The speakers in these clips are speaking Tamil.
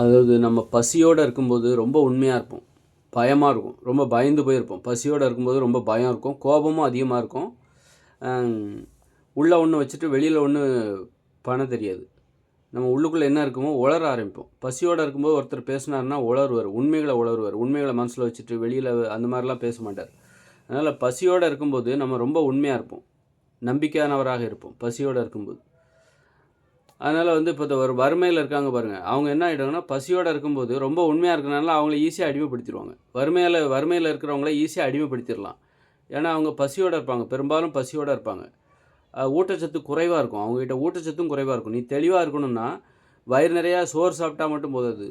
அதாவது நம்ம பசியோடு இருக்கும்போது ரொம்ப உண்மையாக இருப்போம். பயமாக இருக்கும். ரொம்ப பயந்து போயிருப்போம். பசியோடு இருக்கும்போது ரொம்ப பயம் இருக்கும். கோபமும் அதிகமாக இருக்கும். உள்ளே ஒன்று வச்சுட்டு வெளியில் ஒன்று பண்ண தெரியாது. நம்ம உள்ளுக்குள்ளே என்ன இருக்குமோ உளர ஆரம்பிப்போம். பசியோடு இருக்கும்போது ஒருத்தர் பேசினார்னா உளருவார். உண்மைகளை மனசில் வச்சுட்டு வெளியில் அந்த மாதிரிலாம் பேச மாட்டார். அதனால் பசியோடு இருக்கும்போது நம்ம ரொம்ப உண்மையாக இருப்போம். நம்பிக்கையானவராக இருப்போம் பசியோடு இருக்கும்போது. அதனால் இப்போ இந்த ஒரு வறுமையில் இருக்காங்க பாருங்கள், அவங்க என்ன ஆகிடுவாங்கன்னா பசியோடு இருக்கும்போது ரொம்ப உண்மையாக இருக்கிறனால அவங்கள ஈஸியாக அடிமைப்படுத்திடுவாங்க. வறுமையில் இருக்கிறவங்கள ஈஸியாக அடிமைப்படுத்திடலாம். ஏன்னா அவங்க பசியோடு இருப்பாங்க, பெரும்பாலும் பசியோடு இருப்பாங்க. ஊட்டச்சத்து குறைவாக இருக்கும், அவங்ககிட்ட ஊட்டச்சத்தும் குறைவாக இருக்கும். நீ தெளிவாக இருக்கணும்னா வயிறு நிறையா சோறு சாப்பிட்டா மட்டும் போதாது.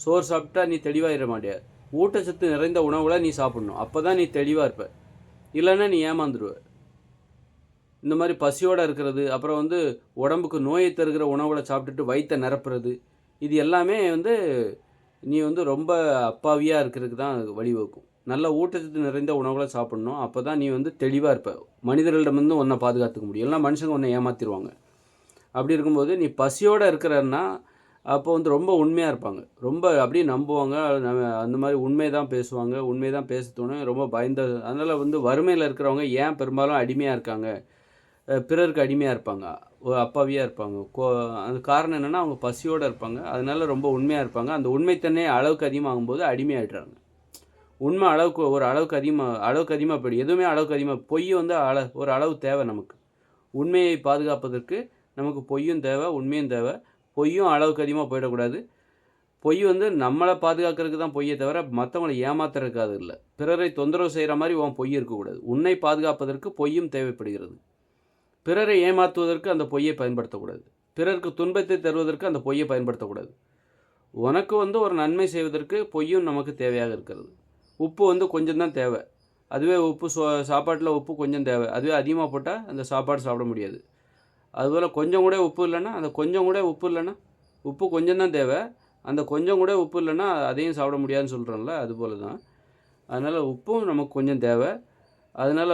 சோறு சாப்பிட்டா நீ தெளிவாகிட மாட்டியா. ஊட்டச்சத்து நிறைந்த உணவுகளை நீ சாப்பிடணும். அப்போ தான் நீ தெளிவாக இருப்ப. இல்லைன்னா நீ ஏமாந்துடுவ. இந்த மாதிரி பசியோடு இருக்கிறது, அப்புறம் உடம்புக்கு நோயை தருகிற உணவுகளை சாப்பிட்டுட்டு வயிற்றை நிரப்புறது, இது எல்லாமே நீ ரொம்ப அப்பாவியாக இருக்கிறதுக்கு தான் வழிவகுக்கும். நல்ல ஊட்டச்சத்து நிறைந்த உணவுகளை சாப்பிட்ணும். அப்போ தான் நீ தெளிவாக இருப்ப. மனிதர்களிடமிருந்து உன்னை பாதுகாத்துக்க முடியும். இல்லைனா மனுஷங்க உன்னை ஏமாற்றிடுவாங்க. அப்படி இருக்கும்போது நீ பசியோடு இருக்கிறன்னா அப்போ ரொம்ப உண்மையாக இருப்பாங்க. ரொம்ப அப்படியே நம்புவாங்க. அந்த மாதிரி உண்மை தான் பேசுவாங்க. உண்மை தான் பேச தோணும். ரொம்ப பயந்த அதனால் வறுமையில் இருக்கிறவங்க ஏன் பெரும்பாலும் அடிமையாக இருக்காங்க, பிறருக்கு அடிமையாக இருப்பாங்க, அப்பாவியாக இருப்பாங்க. அது காரணம் என்னென்னா அவங்க பசியோடு இருப்பாங்க. அதனால ரொம்ப உண்மையாக இருப்பாங்க. அந்த உண்மைத்தன்மை அளவுக்கு அதிகமாகும்போது அடிமையாகிடுறாங்க. உண்மை ஒரு அளவுக்கு அதிகமாக போய்டும். எதுவுமே அளவுக்கு அதிகமாக பொய் ஒரு அளவு தேவை நமக்கு. உண்மையை பாதுகாப்பதற்கு நமக்கு பொய்யும் தேவை, உண்மையும் தேவை. பொய்யும் அளவுக்கு அதிகமாக போயிடக்கூடாது. பொய் நம்மளை பாதுகாக்கிறதுக்கு தான் பொய்யை தவிர மற்றவங்களை ஏமாத்துறதுக்கு அது இல்லை. பிறரை தொந்தரவு செய்கிற மாதிரி பொய் இருக்கக்கூடாது. உன்னை பாதுகாப்பதற்கு பொய்யும் தேவைப்படுகிறது. பிறரை ஏமாற்றுவதற்கு அந்த பொய்யை பயன்படுத்தக்கூடாது. பிறருக்கு துன்பத்தை தருவதற்கு அந்த பொய்யை பயன்படுத்தக்கூடாது. உனக்கு ஒரு நன்மை செய்வதற்கு பொய்யும் நமக்கு தேவையாக இருக்கிறது. உப்பு கொஞ்சம் தான் தேவை. அதுவே உப்பு சாப்பாட்டில் உப்பு கொஞ்சம் தேவை. அதுவே அதிகமாக போட்டால் அந்த சாப்பாடு சாப்பிட முடியாது. அதுபோல் கொஞ்சம் கூட உப்பு இல்லைன்னா உப்பு கொஞ்சம் தான் தேவை. அந்த கொஞ்சம் கூட உப்பு இல்லைன்னா அதையும் சாப்பிட முடியாதுன்னு சொல்கிறோம்ல, அதுபோல் தான். அதனால் உப்பும் நமக்கு கொஞ்சம் தேவை. அதனால்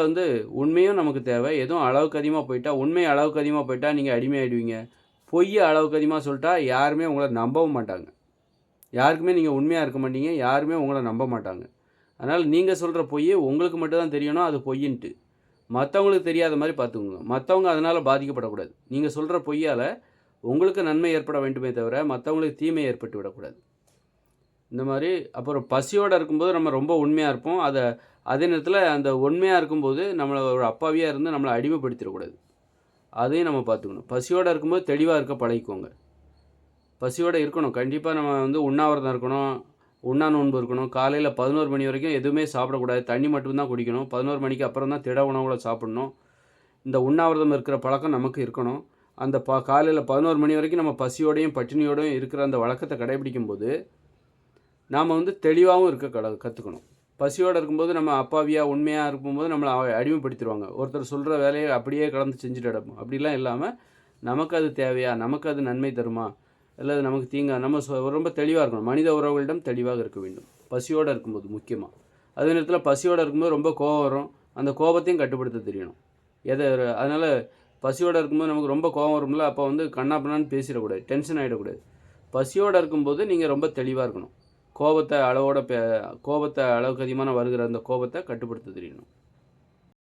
உண்மையும் நமக்கு தேவை. எதுவும் அளவுக்கு அதிகமாக போயிட்டா, உண்மை அளவுக்கு அதிகமாக போயிட்டா நீங்கள் அடிமையாகிடுவீங்க. பொய்யை அளவுக்கு அதிகமாக சொல்லிட்டா யாருமே உங்களை நம்பவும் மாட்டாங்க. யாருக்குமே நீங்கள் உண்மையாக இருக்க மாட்டீங்க. யாருமே உங்களை நம்ப மாட்டாங்க. அதனால் நீங்கள் சொல்கிற பொய் உங்களுக்கு மட்டும்தான் தெரியணும் அது பொய்யின்ட்டு. மற்றவங்களுக்கு தெரியாத மாதிரி பார்த்துக்கோங்க. மற்றவங்க அதனால் பாதிக்கப்படக்கூடாது. நீங்கள் சொல்கிற பொய்யால் உங்களுக்கு நன்மை ஏற்பட வேண்டுமே தவிர மற்றவங்களுக்கு தீமை ஏற்பட்டு விடக்கூடாது. இந்த மாதிரி அப்புறம் பசியோடு இருக்கும்போது நம்ம ரொம்ப உண்மையாக இருப்போம். அதே நேரத்தில் அந்த உண்மையாக இருக்கும்போது நம்மளை ஒரு அப்பாவியாக இருந்து நம்மளை அடிமைப்படுத்திடக்கூடாது. அதையும் நம்ம பார்த்துக்கணும். பசியோடு இருக்கும்போது தெளிவாக இருக்க பழகிக்கோங்க. பசியோடு இருக்கணும். கண்டிப்பாக நம்ம உண்ணாவிரதம் இருக்கணும், உண்ணா நோன்பு இருக்கணும். காலையில் 11 மணி வரைக்கும் எதுவுமே சாப்பிடக்கூடாது. தண்ணி மட்டும்தான் குடிக்கணும். 11 மணிக்கு அப்புறம் தான் திட உணவுகளை சாப்பிடணும். இந்த உண்ணாவிரதம் இருக்கிற பழக்கம் நமக்கு இருக்கணும். அந்த காலையில் 11 மணி வரைக்கும் நம்ம பசியோடையும் பட்டினியோடையும் இருக்கிற அந்த வழக்கத்தை கடைபிடிக்கும்போது நாம் தெளிவாகவும் இருக்க கற்றுக்கணும். பசியோடு இருக்கும்போது நம்ம அப்பாவியாக உண்மையாக இருக்கும்போது நம்மளை அடிமைப்படுத்திடுவாங்க. ஒருத்தர் சொல்கிற வேலையை அப்படியே கலந்து செஞ்சுட்டு கிடப்போம். அப்படிலாம் இல்லாமல் நமக்கு அது தேவையா, நமக்கு அது நன்மை தருமா, அல்லது நமக்கு தீங்கா, நம்ம ரொம்ப தெளிவாக இருக்கணும். மனித உறவுகளிடம் தெளிவாக இருக்க வேண்டும் பசியோடு இருக்கும்போது முக்கியமாக. அதே நேரத்தில் பசியோடு இருக்கும்போது ரொம்ப கோபம் வரும். அந்த கோபத்தையும் கட்டுப்படுத்த தெரியணும். அதனால் பசியோடு இருக்கும்போது நமக்கு ரொம்ப கோபம் வரும்ல, அப்போ கண்ணா பண்ணான்னு பேசிடக்கூடாது, டென்ஷன் ஆகிடக்கூடாது. பசியோடு இருக்கும்போது நீங்கள் ரொம்ப தெளிவாக இருக்கணும். கோபத்தை அளவுக்கு அதிகமான வருகிற அந்த கோபத்தை கட்டுப்படுத்த தெரியணும்.